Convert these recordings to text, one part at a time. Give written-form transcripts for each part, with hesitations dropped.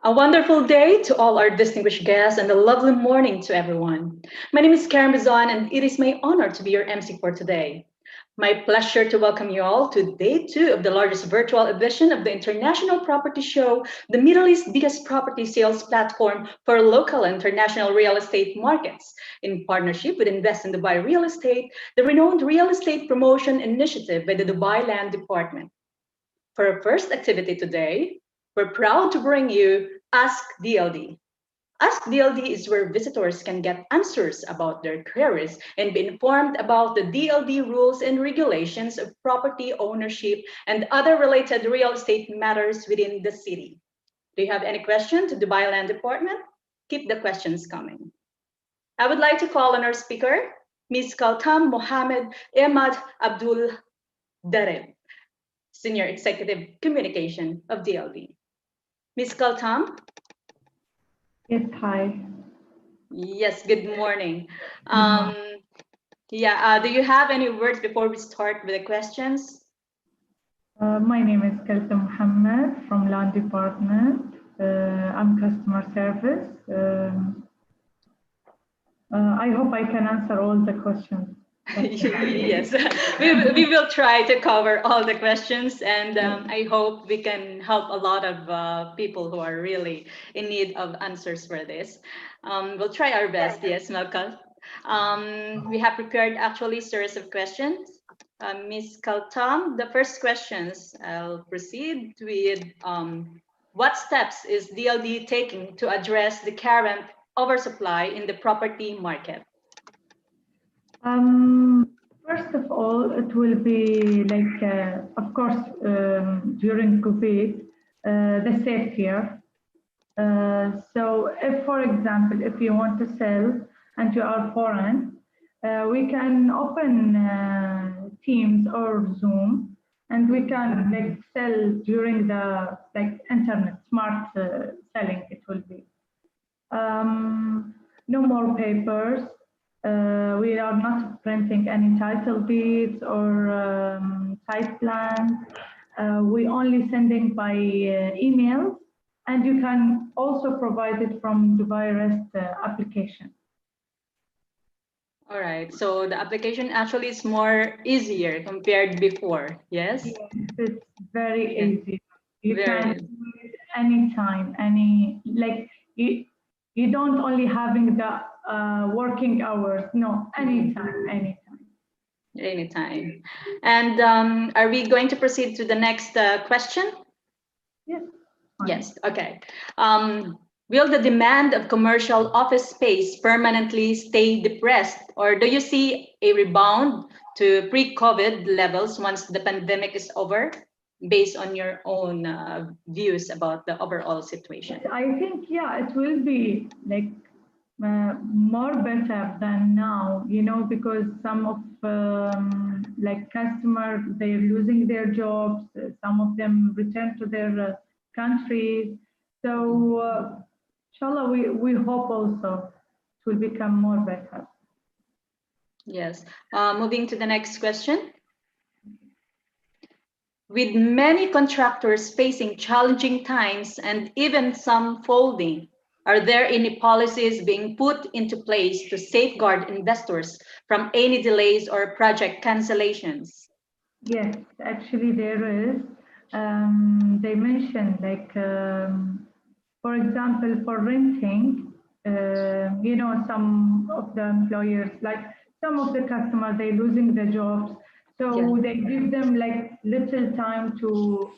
A wonderful day to all our distinguished guests and a lovely morning to everyone. My name is Karen Bizon and it is my honor to be your MC for today. My pleasure to welcome you all to day two of the largest virtual edition of the International Property Show, the Middle East's biggest property sales platform for local and international real estate markets. In partnership with Invest in Dubai Real Estate, the renowned real estate promotion initiative by the Dubai Land Department. For our first activity today, we're proud to bring you Ask DLD. Ask DLD is where visitors can get answers about their queries and be informed about the DLD rules and regulations of property ownership and other related real estate matters within the city. Do you have any question to Dubai Land Department? Keep the questions coming. I would like to call on our speaker, Ms. Kaltam Mohammed Ahmad Abdul Dareb, Senior Executive Communication of DLD. Ms. Kaltam? Yes, hi. Yes, good morning. Do you have any words before we start with the questions? My name is Kalta Mohammed from Land Department. I'm customer service. I hope I can answer all the questions. Yes, we will try to cover all the questions, and I hope we can help a lot of people who are really in need of answers for this. We'll try our best. Yes, Malcolm. We have prepared actually series of questions. Ms. Kaltam, the first questions, I'll proceed with what steps is DLD taking to address the current oversupply in the property market? First of all, it will be like, of course, during COVID, the safety. So if, for example, if you want to sell and you are foreign, we can open Teams or Zoom, and we can like sell during the internet, smart selling it will be. No more papers. We are not printing any title deeds or site plans. We only sending by email, and you can also provide it from Dubai REST application. All right, so the application actually is more easier compared before, yes? Yes, it's very easy. You can do it anytime, you don't only having the working hours, no, anytime. Anytime. And are we going to proceed to the next question? Yes. Yes, okay. Will the demand of commercial office space permanently stay depressed, or do you see a rebound to pre-COVID levels once the pandemic is over, based on your own views about the overall situation? I think, yeah, it will be like more better than now, because some of customers, they're losing their jobs, some of them return to their countries. So inshallah, we hope also it will become more better. Yes. Moving to the next question. With many contractors facing challenging times and even some folding, are there any policies being put into place to safeguard investors from any delays or project cancellations? Yes, actually there is. They mentioned for example, for renting, some of the employers, some of the customers, they're losing their jobs. So they give them little time to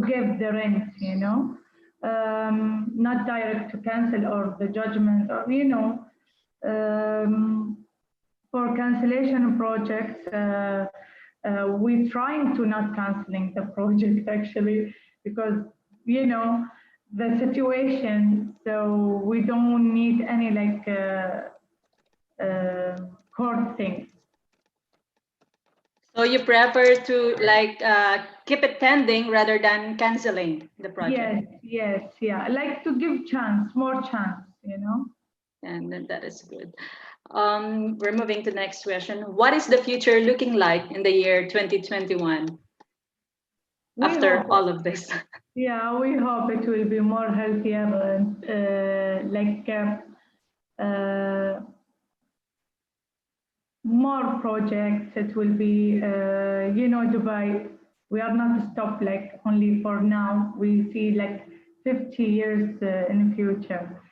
give the rent, not direct to cancel or the judgment, or for cancellation projects, we're trying to not canceling the project actually, because the situation, so we don't need any court things. So you prefer to keep it pending rather than canceling the project? Yes, yeah. To give more chance, And that is good. We're moving to the next question. What is the future looking like in the year 2021? We after hope, all of this. yeah, we hope it will be more healthier and like more projects. It will be, Dubai. We are not stopped like only for now. We see like 50 years in the future.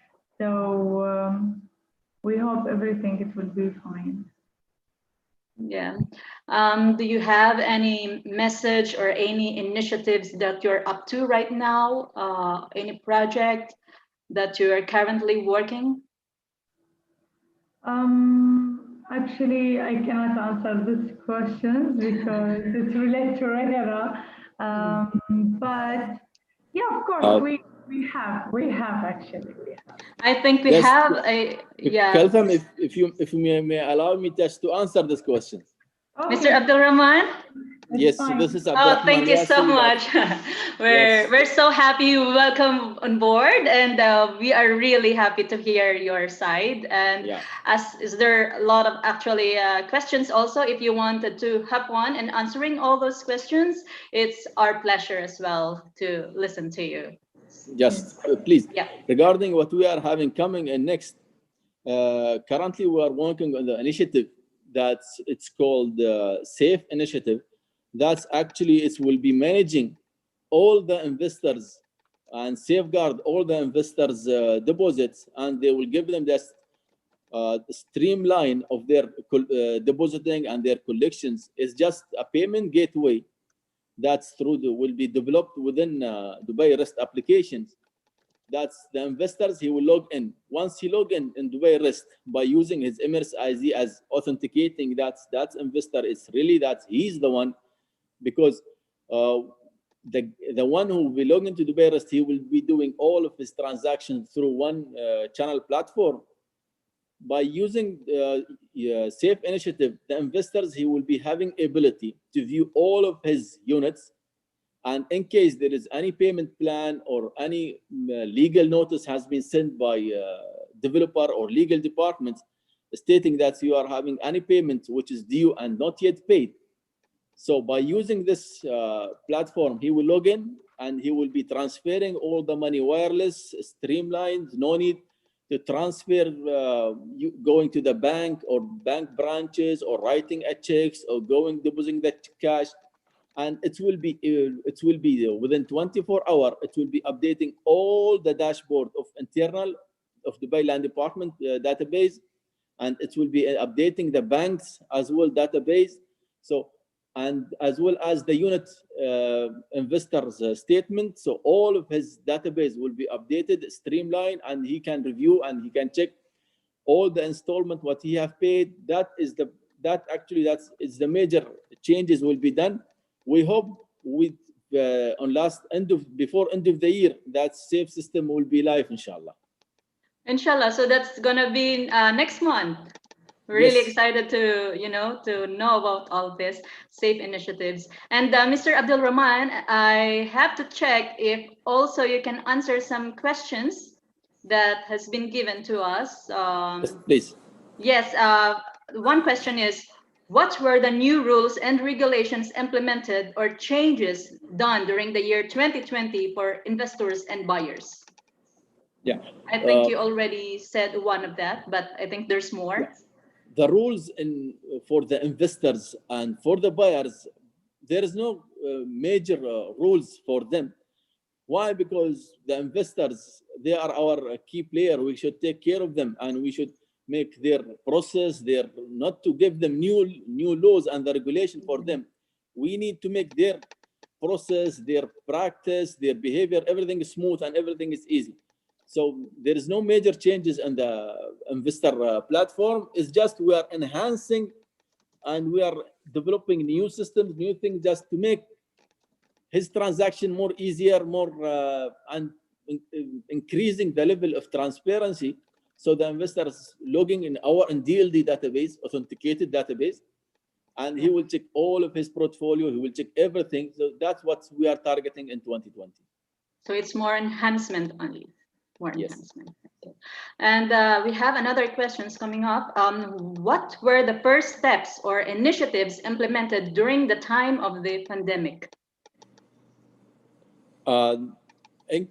So we hope everything it will be fine. Yeah. Do you have any message or any initiatives that you're up to right now? Any project that you are currently working? Actually, I cannot answer this question because it's related to Rehera. Mhm. But yeah, of course, Uh, we have actually, we have. I think we just have a, yeah. Kaltham, if you may allow me just to answer this question. Mr. Okay, Abdul Rahman? it's Yes, this fine. is Oh, Abdurrahman thank you so Yassi. That much. we're yes, we're so happy you welcome on board, and we are really happy to hear your side. And yeah, as is there a lot of actually questions also, if you wanted to hop on and answering all those questions, it's our pleasure as well to listen to you. just please Yeah. regarding what we are having coming in next. Currently, we are working on the initiative that's it's called Safe Initiative. That's actually it will be managing all the investors and safeguard all the investors' deposits, and they will give them this streamline of their depositing and their collections. It's just a payment gateway that's through the will be developed within Dubai REST applications. That's the investors. He will log in. Once he log in Dubai REST by using his Emirates ID as authenticating that investor is really that he's the one, because uh, the one who will log into Dubai REST, he will be doing all of his transactions through one channel platform. By using Safe Initiative, the investors he will be having ability to view all of his units, and in case there is any payment plan or any legal notice has been sent by developer or legal department stating that you are having any payment which is due and not yet paid. So by using this platform, he will log in and he will be transferring all the money wireless, streamlined, no need to transfer going to the bank or bank branches or writing a checks or going depositing the cash. And it will be within 24 hours. It will be updating all the dashboard of internal of Dubai Land Department database, and it will be updating the banks as well database. So, and as well as the unit investors statement. So all of his database will be updated, streamlined, and he can review and he can check all the installment what he have paid. That actually that's is the major changes will be done. We hope with on last end of before end of the year that safe system will be live, inshallah. Inshallah. So that's gonna be next month. We're really Yes, excited to know about all this safe initiatives. And Mr. Abdul Rahman, I have to check if also you can answer some questions that has been given to us. yes, please. Yes, one question is, what were the new rules and regulations implemented or changes done during the year 2020 for investors and buyers? Yeah. I think you already said one of that, but I think there's Yeah. more. The rules in for the investors and for the buyers, there is no major rules for them. Why? Because the investors, they are our key player. We should take care of them, and we should make their process, their not to give them new laws and the regulation for them. We need to make their process, their practice, their behavior, everything is smooth and everything is easy. So there is no major changes in the investor platform. It's just we are enhancing and we are developing new systems, new things, just to make his transaction more easier, more and increasing the level of transparency. So the investors logging in our in DLD database, authenticated database, and he Yeah. will check all of his portfolio. He will check everything. So that's what we are targeting in 2020. So it's more enhancement only, more Yes. enhancement. Okay. And we have another questions coming up. What were the first steps or initiatives implemented during the time of the pandemic? Uh, in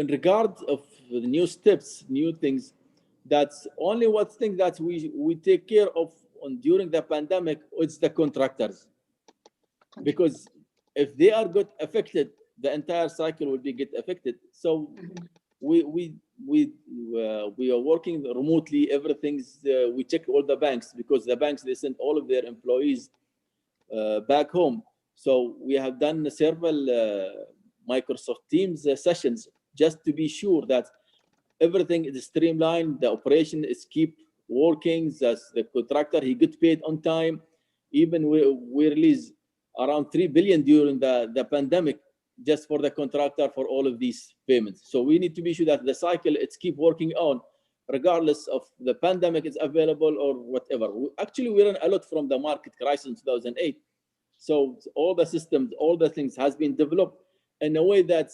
regard of the new steps, new things, that's only one thing that we take care of during the pandemic. It's the contractors, because if they are get affected, the entire cycle will be get affected. So Mhm. we we we we are working remotely. Everything's we check all the banks, because the banks, they send all of their employees back home. So we have done several Microsoft Teams sessions, just to be sure that everything is streamlined, the operation is keep working, the contractor, he get paid on time. Even we release around 3 billion during the pandemic, just for the contractor, for all of these payments. So we need to be sure that the cycle, it's keep working on, regardless of the pandemic is available or whatever. Actually, we learn a lot from the market crisis in 2008. So all the systems, all the things has been developed in a way that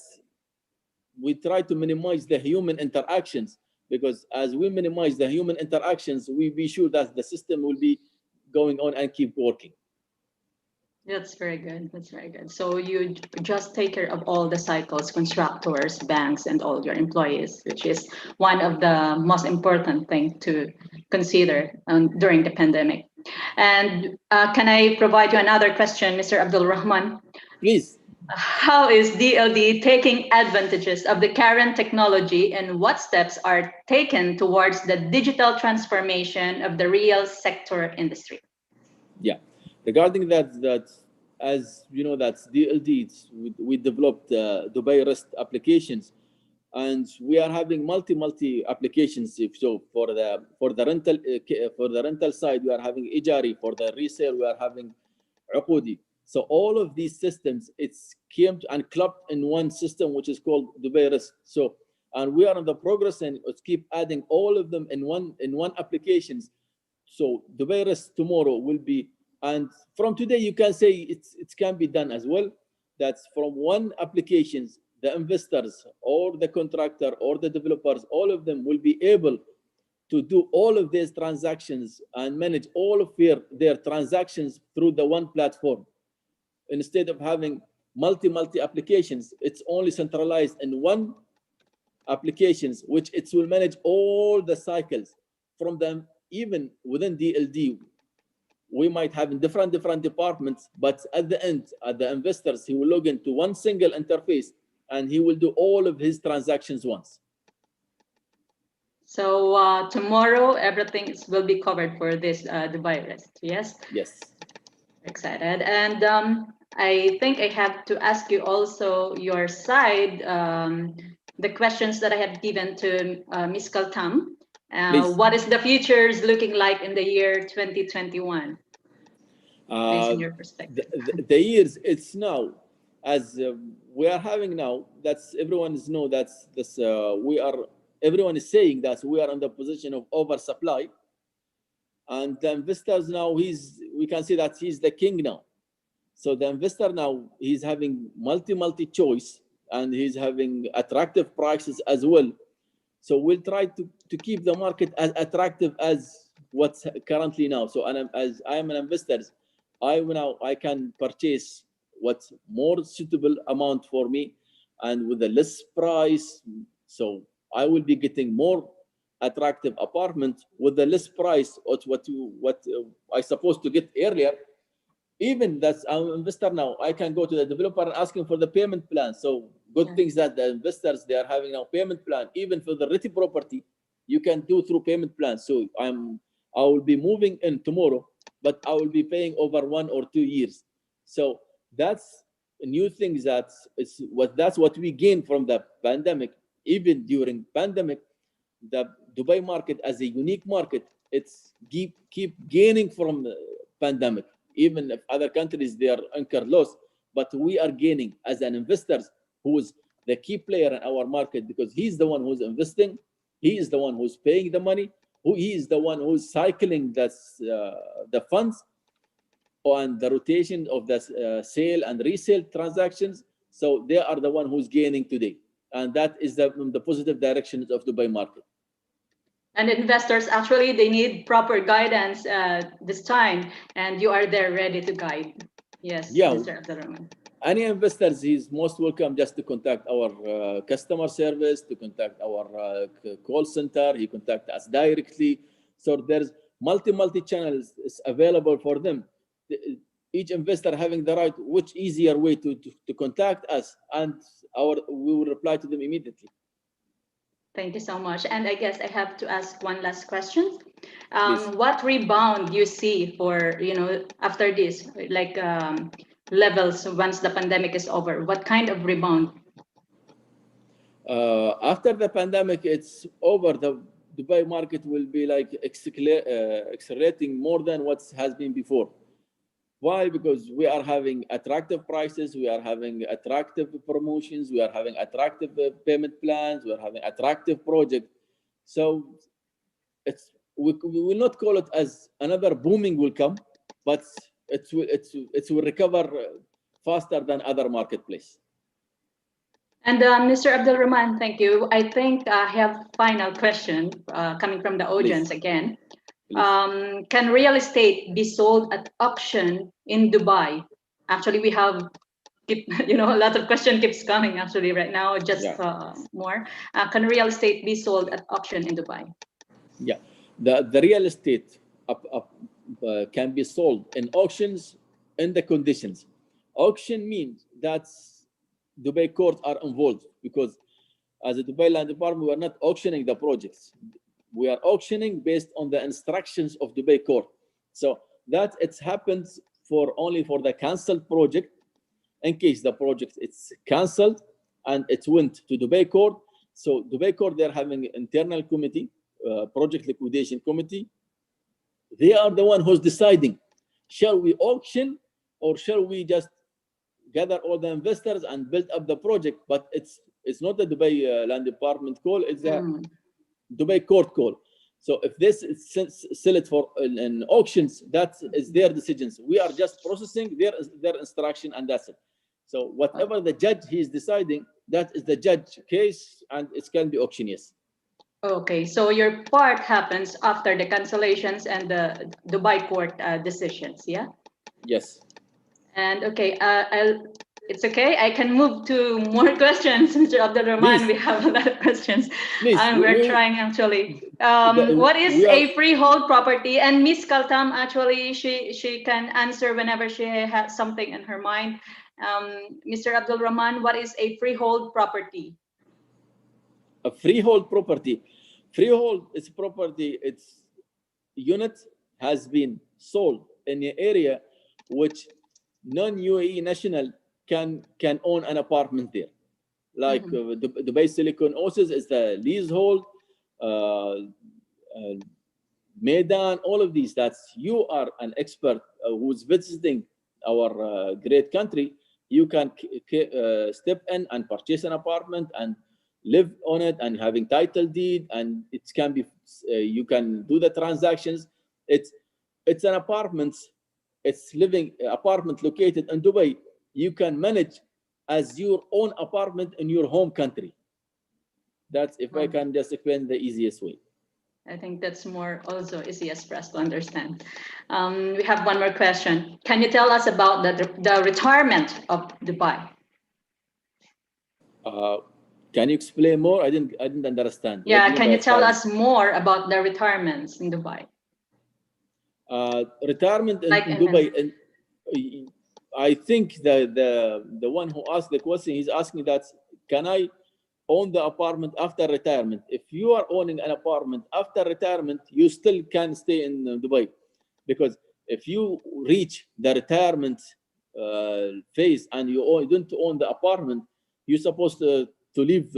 we try to minimize the human interactions, because as we minimize the human interactions, we be sure that the system will be going on and keep working. That's very good. That's very good. So you just take care of all the cycles, contractors, banks, and all your employees, which is one of the most important thing to consider during the pandemic. And can I provide you another question, Mr. Abdul Rahman? Please. How is DLD taking advantages of the current technology, and what steps are taken towards the digital transformation of the real sector industry? Yeah, regarding that, as you know, that's DLD. We developed Dubai REST applications, and we are having multi applications. If so, for the rental side, we are having Ijari. For the resale, we are having Uqudi. So all of these systems, it's came and clubbed in one system, which is called Dubai REST. So, and we are on the progress, and let's keep adding all of them in one applications. So the virus tomorrow will be, and from today you can say it can be done as well. That's from one applications, the investors or the contractor or the developers, all of them will be able to do all of these transactions and manage all of their transactions through the one platform. Instead of having multi applications, it's only centralized in one applications, which it will manage all the cycles from them. Even within DLD, we might have in different departments, but at the end, at the investors, he will log into one single interface, and he will do all of his transactions once. So tomorrow, everything will be covered for this Dubai Rest. Yes. Yes. Excited. And I think I have to ask you also your side, the questions that I have given to Ms. Kaltam. Please. What is the futures looking like in the year 2021, based on your perspective? The years, it's now, as we are having now, that's everyone is know that's this we are, everyone is saying that we are in the position of oversupply, and the investors now, we can see that he's the king now. So the investor now, he's having multi choice, and he's having attractive prices as well. So we'll try to keep the market as attractive as what's currently now. So as I am an investor, I can purchase what's more suitable amount for me, and with a less price. So I will be getting more attractive apartment with the less price of what I supposed to get earlier. Even that's I'm an investor now, I can go to the developer and ask him for the payment plan. So good things that the investors, they are having now payment plan. Even for the ready property, you can do through payment plan. So I will be moving in tomorrow, but I will be paying over 1 or 2 years. So that's a new things. That's what we gained from the pandemic. Even during pandemic, the Dubai market as a unique market, it's keep gaining from the pandemic. Even if other countries, they are incurred loss, but we are gaining as an investors, who is the key player in our market, because he's the one who's investing, he is the one who's paying the money, he is the one who's cycling the funds on the rotation of the sale and resale transactions. So they are the one who's gaining today, and that is the positive directions of Dubai market. And investors, actually, they need proper guidance this time, and you are there ready to guide. Yes, Yeah, Mr. Abdulrahman. any investors, he's most welcome just to contact our customer service, to contact our call center. He contact us directly. So there's multi channels is available for them. Each investor having the right, which easier way to contact us, and we will reply to them immediately. Thank you so much. And I guess I have to ask one last question. Please. What rebound you see for, after this, like levels once the pandemic is over? What kind of rebound? After the pandemic, it's over. The Dubai market will be like accelerating more than what has been before. Why? Because we are having attractive prices, we are having attractive promotions, we are having attractive payment plans, we are having attractive projects. So we will not call it as another booming will come, but it will recover faster than other marketplace. And Mr. Abdul Rahman, thank you. I think I have final question coming from the audience again. Can real estate be sold at auction in Dubai? Actually, we have, a lot of question keeps coming actually right now, just more. Can real estate be sold at auction in Dubai? Yeah, the real estate can be sold in auctions in the conditions. Auction means that Dubai courts are involved, because as a Dubai Land Department, we are not auctioning the projects. We are auctioning based on the instructions of Dubai court. So that it happens only for the cancelled project. In case the project it's cancelled and it went to Dubai court, so Dubai court, they're having internal committee, project liquidation committee. They are the one who's deciding, shall we auction or shall we just gather all the investors and build up the project? But it's not the Dubai Land Department call, it's the Dubai court call. So if this sell it for in auctions, that is their decisions. We are just processing their instruction, and that's it. So whatever the judge he is deciding, that is the judge case, and it can be auction, yes. Okay, so your part happens after the cancellations and the Dubai court decisions, yeah? Yes. And okay, it's okay. I can move to more questions, Mr. Abdul Rahman. We have a lot of questions. Please, and we're trying actually. What is a freehold property? And Miss Kaltam, actually, she can answer whenever she has something in her mind. Mr. Abdul Rahman, what is a freehold property? A freehold property. Freehold is property. Its unit has been sold in an area which non-UAE national can own an apartment there. Like Dubai Silicon Oasis is the leasehold, Medan, all of these. That's you are an expert who's visiting our great country. You can step in and purchase an apartment and live on it, and having title deed, and it can be you can do the transactions. It's an apartment. It's living apartment located in Dubai. You can manage as your own apartment in your home country. That's if I can just explain the easiest way. I think that's more also easiest for us to understand. We have one more question. Can you tell us about the retirement of Dubai? Can you explain more? I didn't understand. Yeah, can you tell us more about the retirements in Dubai? Retirement in Dubai, and I think the one who asked the question, he's asking that, can I own the apartment after retirement? If you are owning an apartment after retirement, you still can stay in Dubai, because if you reach the retirement phase and you don't own the apartment, you're supposed to leave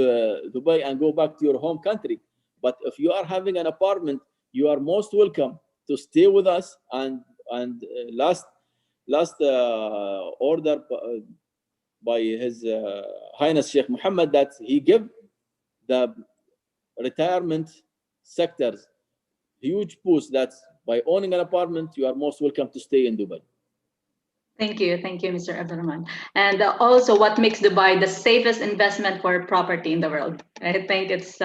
Dubai and go back to your home country. But if you are having an apartment, you are most welcome to stay with us. And last order by His Highness Sheikh Mohammed, that he gave the retirement sectors huge boost. That by owning an apartment, you are most welcome to stay in Dubai. Thank you, Mr. Abdurrahman. And also, what makes Dubai the safest investment for property in the world? I think it's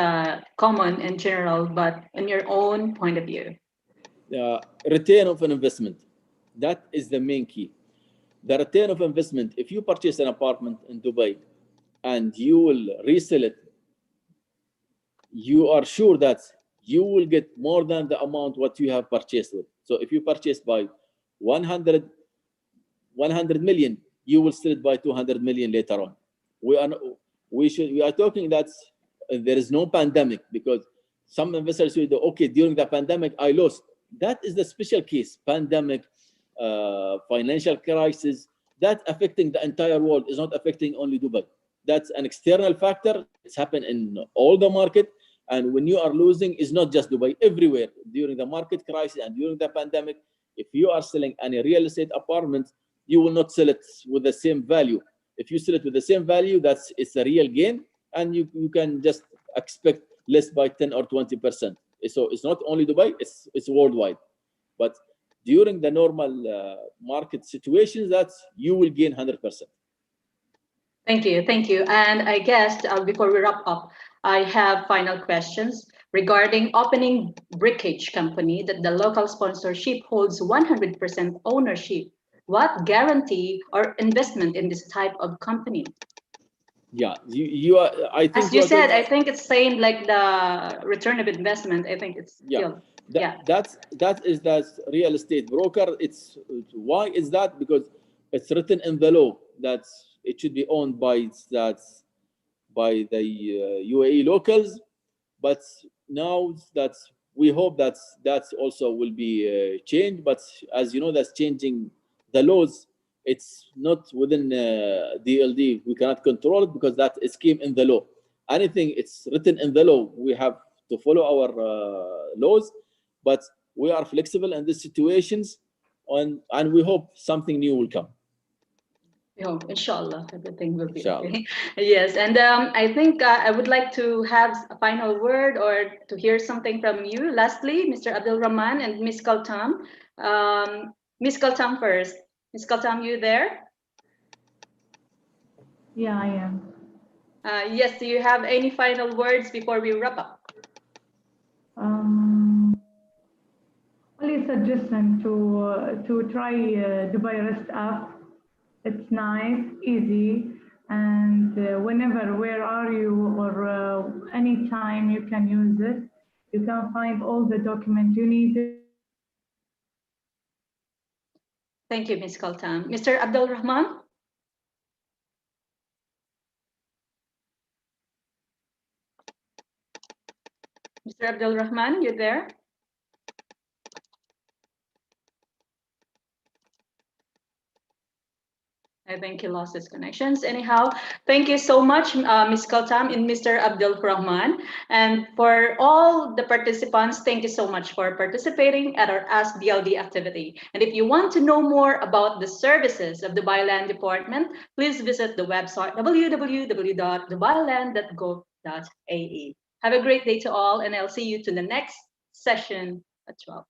common in general, but in your own point of view. Return of an investment, that is the main key. the return of investment, if you purchase an apartment in Dubai and you will resell it, you are sure that you will get more than the amount what you have purchased with. So if you purchase by 100 million, you will sell it by 200 million later on. We are talking that there is no pandemic, because some investors will say, okay, during the pandemic I lost. That is the special case. Pandemic, financial crisis, that affecting the entire world, is not affecting only Dubai. That's an external factor. It's happened in all the market. And when you are losing, it's not just Dubai, everywhere. During the market crisis and during the pandemic, if you are selling any real estate apartment, you will not sell it with the same value. If you sell it with the same value, it's a real gain, and you can just expect less by 10 or 20%. So it's not only Dubai, it's worldwide. But during the normal market situations, that you will gain 100%. Thank you. Thank you. And I guess before we wrap up, I have final questions regarding opening brickage company that the local sponsorship holds 100% ownership. What guarantee or investment in this type of company? Yeah, you are. I think as you said, I think it's saying like the return of investment. I think it's still that is that real estate broker. It's why is that? Because it's written in the law that it should be owned by the UAE locals. But now that we hope that also will be changed. But as you know, that's changing the laws. It's not within DLD. We cannot control it because that is came in the law. Anything it's written in the law, we have to follow our laws. But we are flexible in these situations, and we hope something new will come. Oh, inshallah, everything will be okay. Yes, and I think I would like to have a final word or to hear something from you. Lastly, Mr. Abdul Rahman and Miss Kaltam. Miss Kaltam first. Miss Kaltam, you there? Yeah, I am. Yes, do you have any final words before we wrap up? Only suggestion to try Dubai Rest app. It's nice, easy, and whenever, where are you, or anytime you can use it. You can find all the documents you need. Thank you, Miss Kaltam. Mr. Abdul Rahman? Mr. Abdul Rahman, you there? I think he lost his connections. Anyhow, thank you so much, Ms. Kaltam and Mr. Abdul Rahman. And for all the participants, thank you so much for participating at our Ask DLD activity. And if you want to know more about the services of Dubai Land Department, please visit the website www.dubailand.gov.ae. Have a great day to all, and I'll see you to the next session at 12.